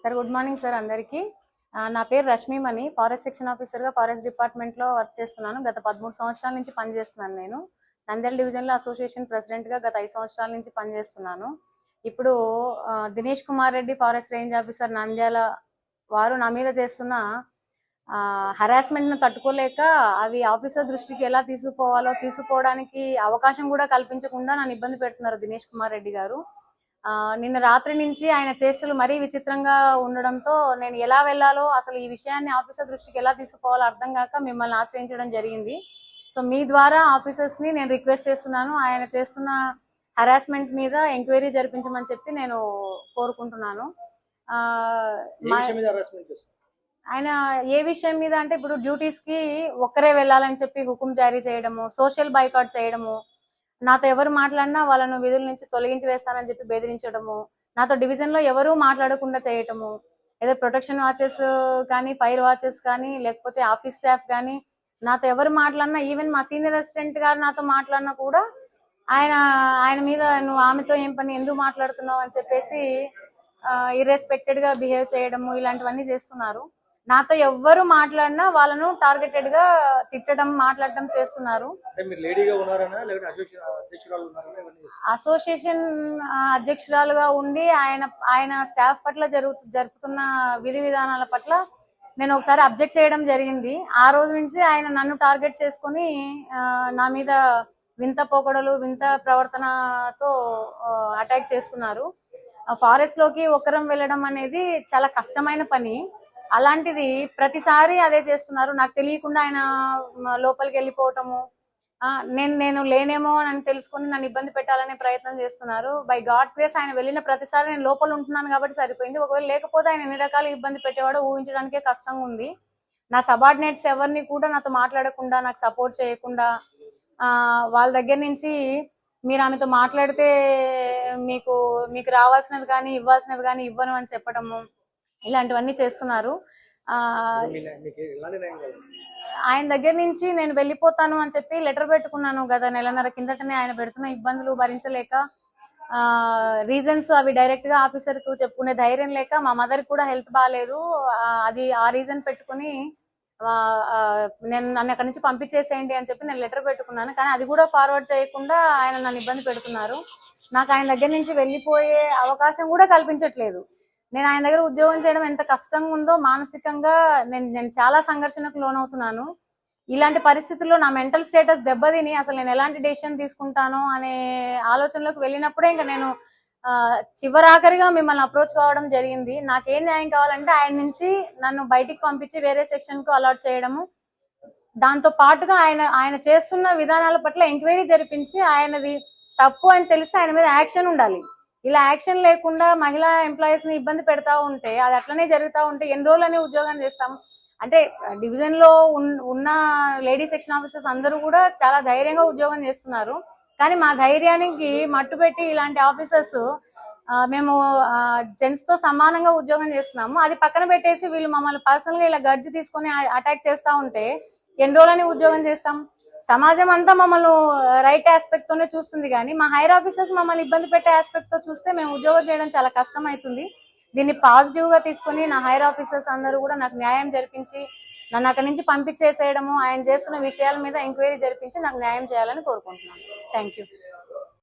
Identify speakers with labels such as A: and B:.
A: Sir good morning sir అందరికీ. నా పేరు రష్మి మణి, ఫారెస్ట్ సెక్షన్ ఆఫీసర్గా ఫారెస్ట్ డిపార్ట్మెంట్లో వర్క్ చేస్తున్నాను. గత 13 సంవత్సరాల నుంచి పనిచేస్తున్నాను. నేను నంద్యాల డివిజన్లో అసోసియేషన్ ప్రెసిడెంట్గా గత 5 సంవత్సరాల నుంచి పనిచేస్తున్నాను. ఇప్పుడు Dinesh Kumar Reddy forest range officer Nandyal వారు నా మీద చేస్తున్న హరాస్మెంట్ను తట్టుకోలేక అవి ఆఫీసర్ దృష్టికి ఎలా తీసుకోవడానికి అవకాశం కూడా కల్పించకుండా నన్ను ఇబ్బంది పెడుతున్నారు దినేష్ కుమార్ రెడ్డి గారు. నిన్న రాత్రి నుంచి ఆయన చేష్టలు మరీ విచిత్రంగా ఉండడంతో నేను ఎలా వెళ్ళాలో, అసలు ఈ విషయాన్ని ఆఫీసర్ దృష్టికి ఎలా తీసుకోవాలో అర్థం కాక మిమ్మల్ని ఆశ్రయించడం జరిగింది. సో మీ ద్వారా ఆఫీసర్స్ని నేను రిక్వెస్ట్ చేస్తున్నాను, ఆయన చేస్తున్న హరాస్మెంట్ మీద ఎంక్వైరీ జరిపించమని చెప్పి నేను కోరుకుంటున్నాను. ఆయన ఏ విషయం మీద అంటే, ఇప్పుడు డ్యూటీస్కి ఒక్కరే వెళ్ళాలని చెప్పి హుకుం జారీ చేయడము, సోషల్ బైకాట్ చేయడము, నాతో ఎవరు మాట్లాడినా వాళ్ళను విధుల నుంచి తొలగించి వేస్తానని చెప్పి బెదిరించడము, నాతో డివిజన్లో ఎవరూ మాట్లాడకుండా చేయటము, ఏదో ప్రొటెక్షన్ వాచెస్ కానీ, ఫైర్ వాచెస్ కానీ, లేకపోతే ఆఫీస్ స్టాఫ్ కానీ నాతో ఎవరు మాట్లాడినా, ఈవెన్ మా సీనియర్ అసిస్టెంట్ గారు నాతో మాట్లాడినా కూడా ఆయన మీద నువ్వు ఆమెతో ఏం పని, ఎందుకు మాట్లాడుతున్నావు అని చెప్పేసి ఇర్రెస్పెక్టెడ్గా బిహేవ్ చేయడము, ఇలాంటివన్నీ చేస్తున్నారు. నాతో ఎవ్వరు మాట్లాడినా వాళ్ళను టార్గెటెడ్ గా తిట్టడం, మాట్లాడటం చేస్తున్నారు. అసోసియేషన్ అధ్యక్షురాలుగా ఉండి ఆయన స్టాఫ్ పట్ల జరుపుతున్న విధి విధానాల పట్ల నేను ఒకసారి అబ్జెక్ట్ చేయడం జరిగింది. ఆ రోజు నుంచి ఆయన నన్ను టార్గెట్ చేసుకుని నా మీద వింత పోకడలు, వింత ప్రవర్తనతో అటాక్ చేస్తున్నారు. ఫారెస్ట్ లోకి ఒక్కరం వెళ్ళడం అనేది చాలా కష్టమైన పని. అలాంటిది ప్రతిసారి అదే చేస్తున్నారు. నాకు తెలియకుండా ఆయన లోపలికి వెళ్ళిపోవటము, నేను లేనేమో అని తెలుసుకుని నన్ను ఇబ్బంది పెట్టాలనే ప్రయత్నం చేస్తున్నారు. బై గాడ్స్ గ్రేస్ ఆయన వెళ్ళిన ప్రతిసారి నేను లోపల ఉంటున్నాను కాబట్టి సరిపోయింది. ఒకవేళ లేకపోతే ఆయన ఎన్ని రకాలు ఇబ్బంది పెట్టేవాడో ఊహించడానికే కష్టంగా ఉంది. నా సబార్డినేట్స్ ఎవరిని కూడా నాతో మాట్లాడకుండా, నాకు సపోర్ట్ చేయకుండా, వాళ్ళ దగ్గర నుంచి మీరు ఆమెతో మాట్లాడితే మీకు రావాల్సినవి కానీ ఇవ్వాల్సినవి కానీ ఇవ్వను అని చెప్పడము, ఇలాంటివన్నీ చేస్తున్నారు. ఆయన దగ్గర నుంచి నేను వెళ్ళిపోతాను అని చెప్పి లెటర్ పెట్టుకున్నాను గత నెలన్నర కిందటనే. ఆయన పెడుతున్న ఇబ్బందులు భరించలేక, రీజన్స్ అవి డైరెక్ట్ గా ఆఫీసర్ కు చెప్పుకునే ధైర్యం లేక, మా మదర్ కూడా హెల్త్ బాగాలేదు, అది ఆ రీజన్ పెట్టుకుని నన్ను అక్కడి నుంచి పంపించేసేయండి అని చెప్పి నేను లెటర్ పెట్టుకున్నాను. కానీ అది కూడా ఫార్వర్డ్ చేయకుండా ఆయన నన్ను ఇబ్బంది పెడుతున్నారు. నాకు ఆయన దగ్గర నుంచి వెళ్ళిపోయే అవకాశం కూడా కల్పించట్లేదు. నేను ఆయన దగ్గర ఉద్యోగం చేయడం ఎంత కష్టంగా ఉందో, మానసికంగా నేను చాలా సంఘర్షణకు లోనవుతున్నాను. ఇలాంటి పరిస్థితుల్లో నా మెంటల్ స్టేటస్ దెబ్బతిని అసలు నేను ఎలాంటి డెసిషన్ తీసుకుంటానో అనే ఆలోచనలోకి వెళ్ళినప్పుడే ఇంకా నేను చివరాఖరిగా మిమ్మల్ని అప్రోచ్ కావడం జరిగింది. నాకేం న్యాయం కావాలంటే ఆయన నుంచి నన్ను బయటికి పంపించి వేరే సెక్షన్ కు అలాట్ చేయడము, దాంతో పాటుగా ఆయన చేస్తున్న విధానాల పట్ల ఎంక్వైరీ జరిపించి ఆయనది తప్పు అని తెలిసి ఆయన మీద యాక్షన్ ఉండాలి. ఇలా యాక్షన్ లేకుండా మహిళా ఎంప్లాయీస్ ని ఇబ్బంది పెడతా ఉంటే, అది అట్లనే జరుగుతూ ఉంటే ఎన్ని రోజులని ఉద్యోగం చేస్తాం? అంటే డివిజన్ లో ఉన్న లేడీ సెక్షన్ ఆఫీసర్స్ అందరూ కూడా చాలా ధైర్యంగా ఉద్యోగం చేస్తున్నారు. కానీ మా ధైర్యానికి మట్టు పెట్టి ఇలాంటి ఆఫీసర్స్, మేము జెంట్స్ తో సమానంగా ఉద్యోగం చేస్తున్నాము, అది పక్కన పెట్టేసి వీళ్ళు మమ్మల్ని పర్సనల్ గా ఇలా గడ్జి తీసుకొని అటాక్ చేస్తా ఉంటే ఎన్ని రోజులని ఉద్యోగం చేస్తాం? సమాజం అంతా మమ్మల్ని రైట్ ఆస్పెక్ట్ తోనే చూస్తుంది, కానీ మా హైర్ ఆఫీసర్స్ మమ్మల్ని ఇబ్బంది పెట్టే ఆస్పెక్ట్ తో చూస్తే మేము ఉద్యోగం చేయడం చాలా కష్టం అవుతుంది. దీన్ని పాజిటివ్ గా తీసుకుని నా హైర్ ఆఫీసర్స్ అందరూ కూడా నాకు న్యాయం జరిపించి నన్ను అక్కడి నుంచి పంపించేసేయడము, ఆయన చేస్తున్న విషయాల మీద ఎంక్వైరీ జరిపించి నాకు న్యాయం చేయాలని కోరుకుంటున్నాను. Thank you.